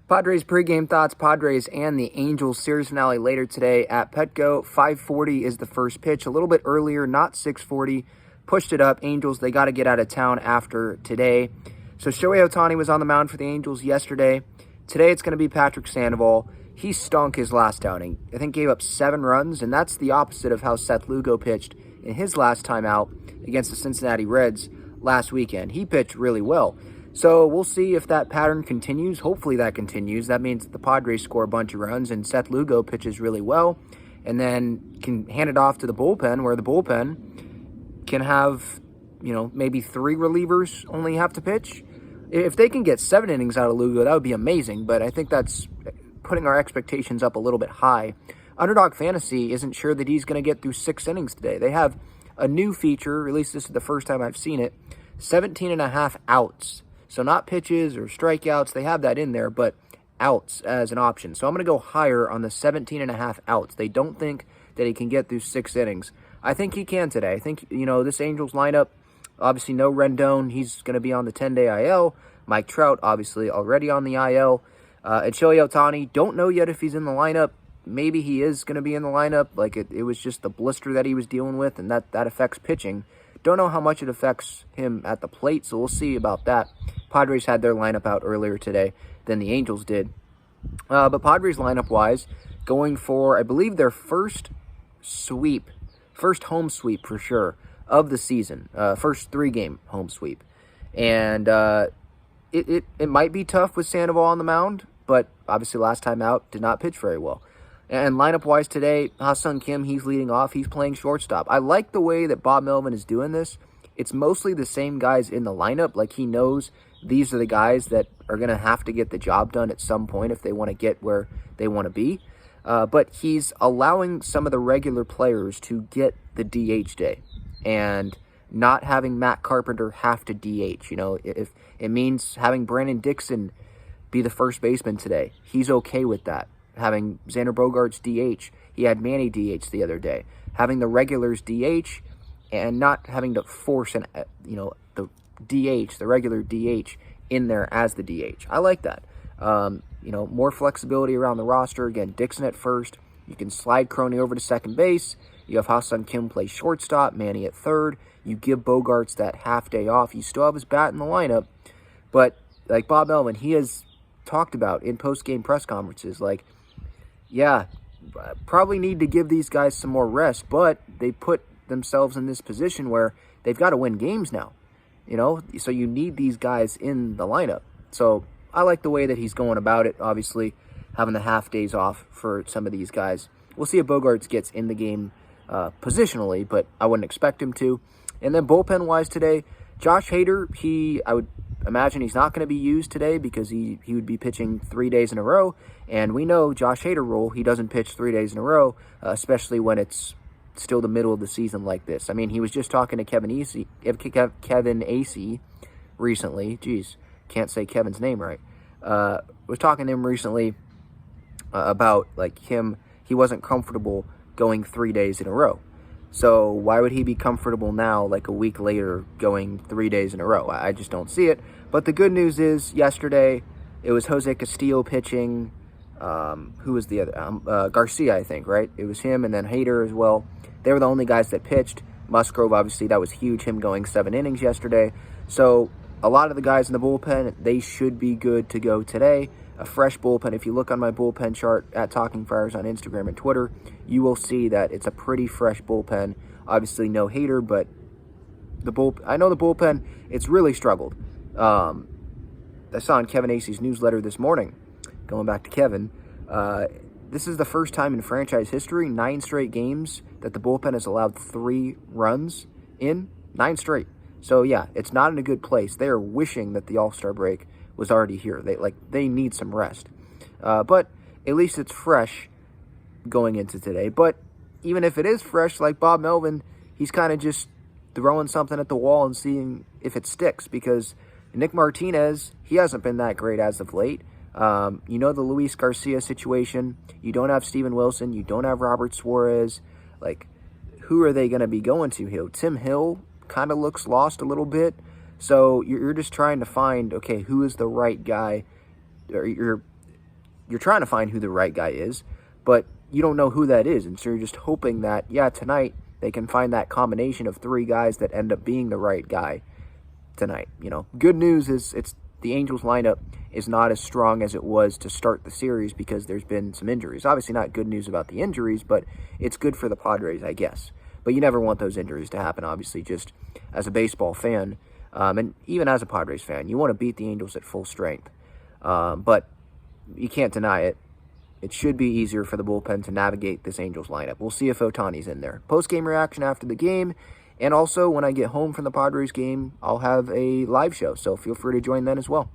Padres pregame thoughts. Padres and the Angels series finale later today at Petco. 5:40 is the first pitch. A little bit earlier, not 6:40. Pushed it up. Angels, they got to get out of town after today. So Shohei Ohtani was on the mound for the Angels yesterday. Today it's going to be Patrick Sandoval. He stunk his last outing. I think gave up 7 runs, and that's the opposite of how Seth Lugo pitched in his last time out against the Cincinnati Reds last weekend. He pitched really well. So we'll see if that pattern continues. Hopefully that continues. That means the Padres score a bunch of runs and Seth Lugo pitches really well and then can hand it off to the bullpen, where the bullpen can have, maybe 3 relievers only have to pitch. If they can get 7 innings out of Lugo, that would be amazing, but I think that's putting our expectations up a little bit high. Underdog Fantasy isn't sure that he's going to get through 6 innings today. They have a new feature, at least this is the first time I've seen it, 17.5 outs. So not pitches or strikeouts, they have that in there, but outs as an option. So I'm going to go higher on the 17.5 outs. They don't think that he can get through 6 innings. I think he can today. I think, this Angels lineup, obviously no Rendon. He's going to be on the 10-day IL. Mike Trout, obviously already on the IL. And Shohei Ohtani, don't know yet if he's in the lineup. Maybe he is going to be in the lineup. Like it was just the blister that he was dealing with, and that affects pitching. Don't know how much it affects him at the plate, so we'll see about that. Padres had their lineup out earlier today than the Angels did. But Padres lineup-wise, going for, I believe, their first home sweep for sure of the season, first 3-game home sweep. And it might be tough with Sandoval on the mound, but obviously last time out did not pitch very well. And lineup-wise today, Ha-Seong Kim, he's leading off. He's playing shortstop. I like the way that Bob Melvin is doing this. It's mostly the same guys in the lineup. Like, he knows these are the guys that are going to have to get the job done at some point if they want to get where they want to be. But he's allowing some of the regular players to get the DH day and not having Matt Carpenter have to DH. If it means having Brandon Dixon be the first baseman today, he's okay with that. Having Xander Bogaerts DH, he had Manny DH the other day. Having the regulars DH and not having to force the DH, the regular DH, in there as the DH. I like that. More flexibility around the roster. Again, Dixon at first. You can slide Crony over to second base. You have Ha-Seong Kim play shortstop, Manny at third. You give Bogaerts that half day off. You still have his bat in the lineup. But like Bob Melvin, he has talked about in post-game press conferences, probably need to give these guys some more rest, but they put themselves in this position where they've got to win games now, so you need these guys in the lineup. So I like the way that he's going about it, obviously having the half days off for some of these guys. We'll see if Bogaerts gets in the game positionally, but I wouldn't expect him to. And then bullpen-wise today, Josh Hader, I would imagine he's not going to be used today because he would be pitching 3 days in a row. And we know Josh Hader rule, he doesn't pitch 3 days in a row, especially when it's still the middle of the season like this. I mean, he was just talking to Kevin Acee recently. Jeez, can't say Kevin's name right. Was talking to him recently about he wasn't comfortable going 3 days in a row. So why would he be comfortable now, a week later, going 3 days in a row? I just don't see it. But the good news is, yesterday, it was Jose Castillo pitching. Who was the other? Garcia, I think, right? It was him and then Hader as well. They were the only guys that pitched. Musgrove, obviously, that was huge, him going 7 innings yesterday. So a lot of the guys in the bullpen, they should be good to go today. A fresh bullpen. If you look on my bullpen chart at Talking Friars on Instagram and Twitter, you will see that it's a pretty fresh bullpen. Obviously, no Hader, but I know the bullpen, it's really struggled. I saw in Kevin Acee's newsletter this morning, going back to Kevin, this is the first time in franchise history, 9 straight games, that the bullpen has allowed 3 runs in 9 straight. So, yeah, it's not in a good place. They are wishing that the All-Star break was already here. They need some rest. But at least it's fresh going into today. But even if it is fresh, like Bob Melvin, he's kind of just throwing something at the wall and seeing if it sticks, because Nick Martinez, he hasn't been that great as of late. The Luis Garcia situation. You don't have Steven Wilson. You don't have Robert Suarez. Who are they going to be going to here? Tim Hill kind of looks lost a little bit. So you're just trying to find, okay, who is the right guy? Or you're trying to find who the right guy is, but you don't know who that is. And so you're just hoping that, yeah, tonight they can find that combination of 3 guys that end up being the right guy tonight. Good news is the Angels lineup is not as strong as it was to start the series because there's been some injuries. Obviously not good news about the injuries, but it's good for the Padres, I guess. But you never want those injuries to happen, obviously, just as a baseball fan. And even as a Padres fan, you want to beat the Angels at full strength. But you can't deny it. It should be easier for the bullpen to navigate this Angels lineup. We'll see if Ohtani's in there. Post-game reaction after the game. And also, when I get home from the Padres game, I'll have a live show. So feel free to join then as well.